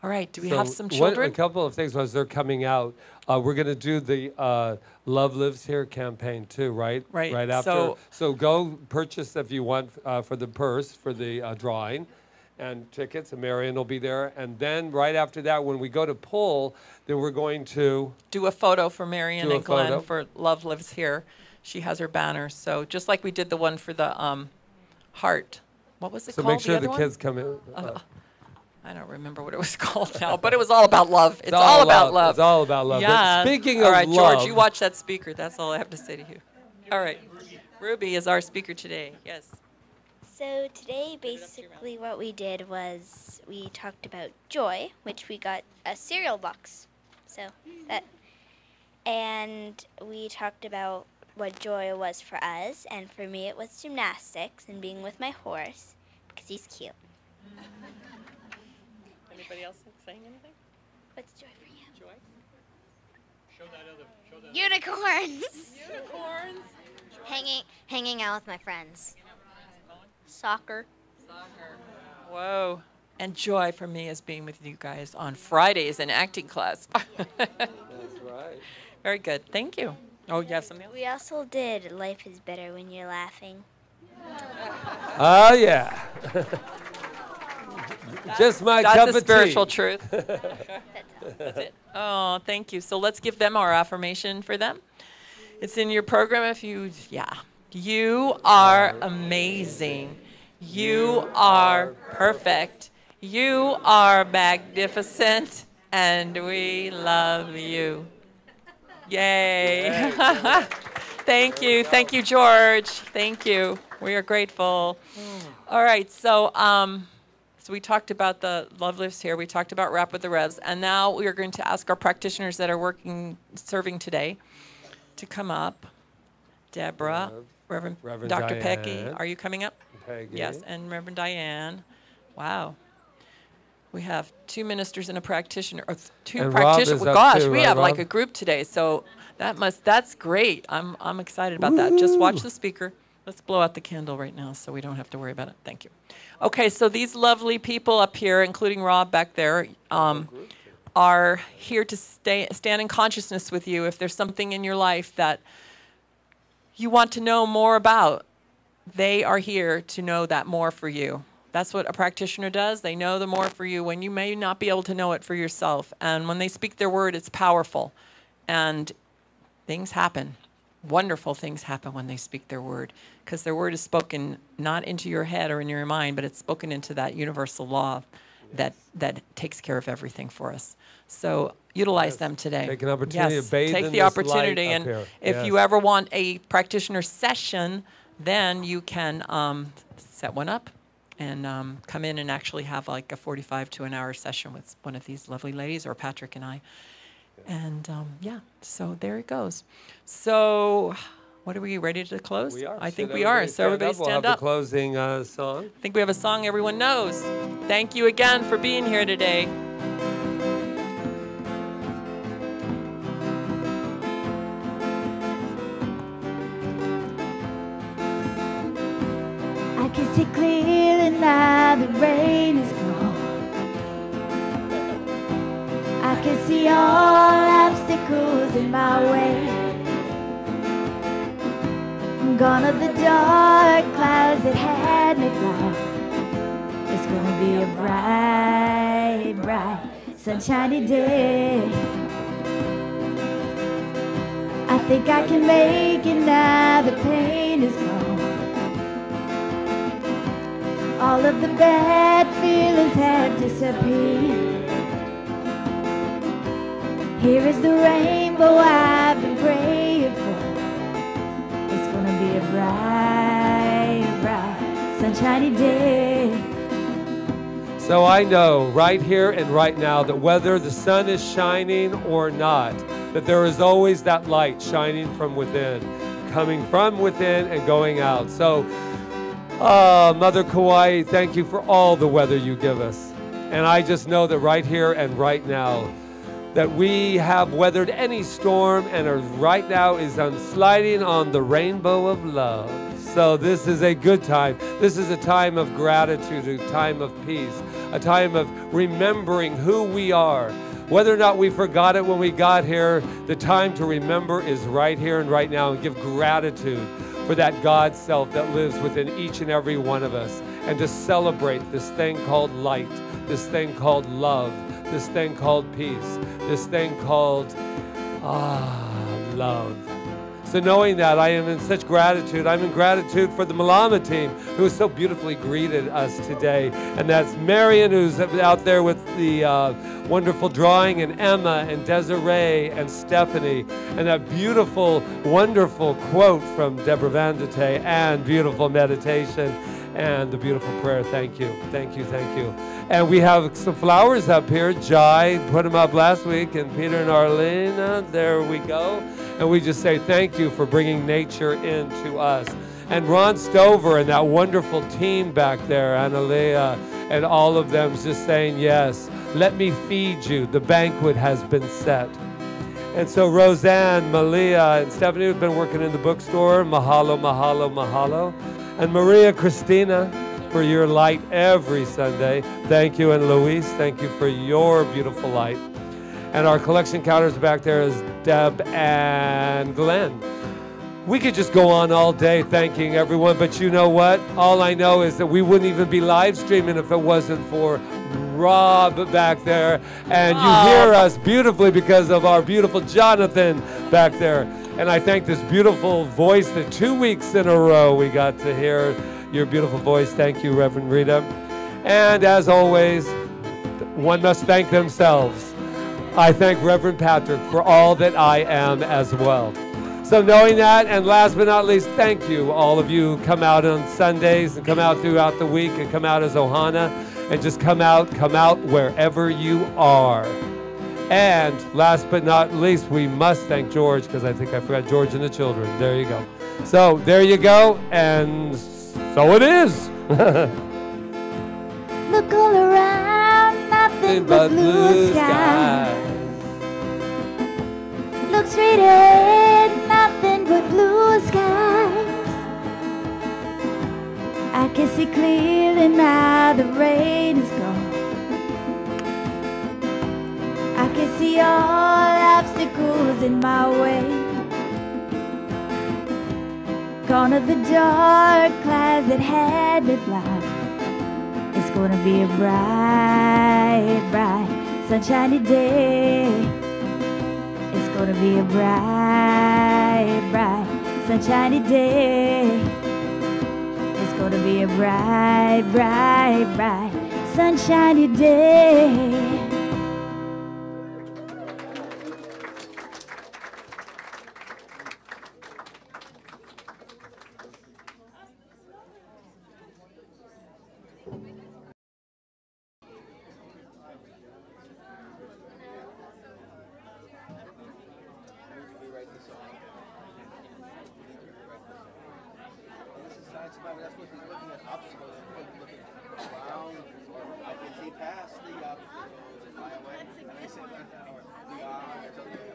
All right. Do we have some children? A couple of things as they're coming out. We're going to do the Love Lives Here campaign too, right? Right. Right after. So go purchase if you want for the purse for the drawing. and tickets, and Marion will be there. And then right after that, when we go to pull, then we're going to do a photo for Marion do a and Glenn photo. for Love Lives Here. She has her banner. So just like we did the one for the heart. What was it So called? make sure the the other kids come in. one? I don't remember what it was called now, but it was all about love. It's all about love. It's all about love. Yeah. But speaking all of right, love, George, you watch that speaker. That's all I have to say to you. All right. Ruby is our speaker today. Yes. So today, basically what we did was we talked about joy, which we got a cereal box. And we talked about what joy was for us, and for me it was gymnastics and being with my horse, because he's cute. Anybody else saying anything? What's joy for you? Joy? Show that. Unicorns! Unicorns. Hanging out with my friends. Soccer. Whoa. And joy for me is being with you guys on Fridays in acting class. that's right. Very good. Thank you. Oh, you have something else? We also did Life is Better When You're Laughing. Oh, yeah. Just my cup That's of a spiritual tea. truth. That's it. Oh, thank you. So let's give them our affirmation for them. It's in your program if you, You are amazing. You are perfect. You are magnificent. And we love you. Yay. Thank you. Thank you, George. Thank you. We are grateful. All right. So we talked about the Love Lives Here. We talked about Rap with the Revs. And now we are going to ask our practitioners that are serving today to come up. Deborah, Reverend Dr. Diane. Pecky, are you coming up? Peggy. Yes, and Reverend Diane. Wow. We have 2 ministers and a practitioner, or 2 And Rob practitioners. is Well, up gosh, too, we right, have like Rob? a group today, so that's great. I'm excited about that. Just watch the speaker. Let's blow out the candle right now so we don't have to worry about it. Thank you. Okay, so these lovely people up here, including Rob back there, are here to stand in consciousness with you if there's something in your life that you want to know more about. They are here to know that more for you. That's what a practitioner does. They know the more for you when you may not be able to know it for yourself. And when they speak their word, it's powerful. And things happen. Wonderful things happen when they speak their word, because their word is spoken not into your head or in your mind, but it's spoken into that universal law that takes care of everything for us. So utilize them today. Take an opportunity to bathe take in the this opportunity. light up And here. if Yes. you ever want a practitioner session, then you can set one up and come in and actually have like a 45 to an hour session with one of these lovely ladies, or Patrick and I. And so there it goes. So what are we ready to close? We are. I think Should we are. everybody So everybody We'll stand have up. the closing song. I think we have a song everyone knows. Thank you again for being here today. I can see clearly now the rain is gone. I can see all obstacles in my way. Gone are the dark clouds that had me blind. It's gonna be a bright, bright, sunshiny day. I think I can make it now, the pain is gone. All of the bad feelings have disappeared. Here is the rainbow I've been praying for. It's gonna be a bright, bright, sunshiny day. So I know right here and right now that whether the sun is shining or not, that there is always that light shining from within, coming from within and going out. So, Mother Kauai, thank you for all the weather you give us. And I just know that right here and right now, that we have weathered any storm and are right now is sliding on the rainbow of love. So this is a good time. This is a time of gratitude, a time of peace, a time of remembering who we are, Whether or not we forgot it when we got here, the time to remember is right here and right now, and give gratitude for that God self that lives within each and every one of us, and to celebrate this thing called light, this thing called love, this thing called peace, this thing called love. So knowing that, I am in such gratitude. I'm in gratitude for the Malama team, who so beautifully greeted us today. And that's Marion, who's out there with the wonderful drawing, and Emma, and Desiree, and Stephanie, and that beautiful, wonderful quote from Deborah Vandete, and beautiful meditation, and the beautiful prayer. Thank you, thank you, thank you. And we have some flowers up here. Jai put them up last week, and Peter and Arlena, there we go. And we just say thank you for bringing nature into us. And Ron Stover and that wonderful team back there, Analea, and all of them just saying, yes, let me feed you. The banquet has been set. And so Roseanne, Malia, and Stephanie have been working in the bookstore. Mahalo, mahalo, mahalo. And Maria Christina, for your light every Sunday. Thank you. And Luis, thank you for your beautiful light. And our collection counters back there is Deb and Glenn. We could just go on all day thanking everyone, but you know what? All I know is that we wouldn't even be live streaming if it wasn't for Rob back there. And you hear us beautifully because of our beautiful Jonathan back there. And I thank this beautiful voice that 2 weeks in a row we got to hear your beautiful voice. Thank you, Reverend Rita. And as always, one must thank themselves. I thank Reverend Patrick for all that I am as well. So knowing that, and last but not least, thank you, all of you who come out on Sundays and come out throughout the week and come out as Ohana, and just come out wherever you are. And last but not least, we must thank George, because I think I forgot George and the children. There you go. So there you go, and so it is. Look all around, nothing but blue skies. Look straight ahead, nothing but blue skies. I can see clearly now the rain is gone. I can see all obstacles in my way. Gone are the dark clouds that had me blind. It's gonna be a bright, bright, sunshiny day. It's gonna be a bright, bright, sunshiny day. It's gonna be a bright, bright, bright, sunshiny day. I can see past the obstacles in my way. And I say right now, we are.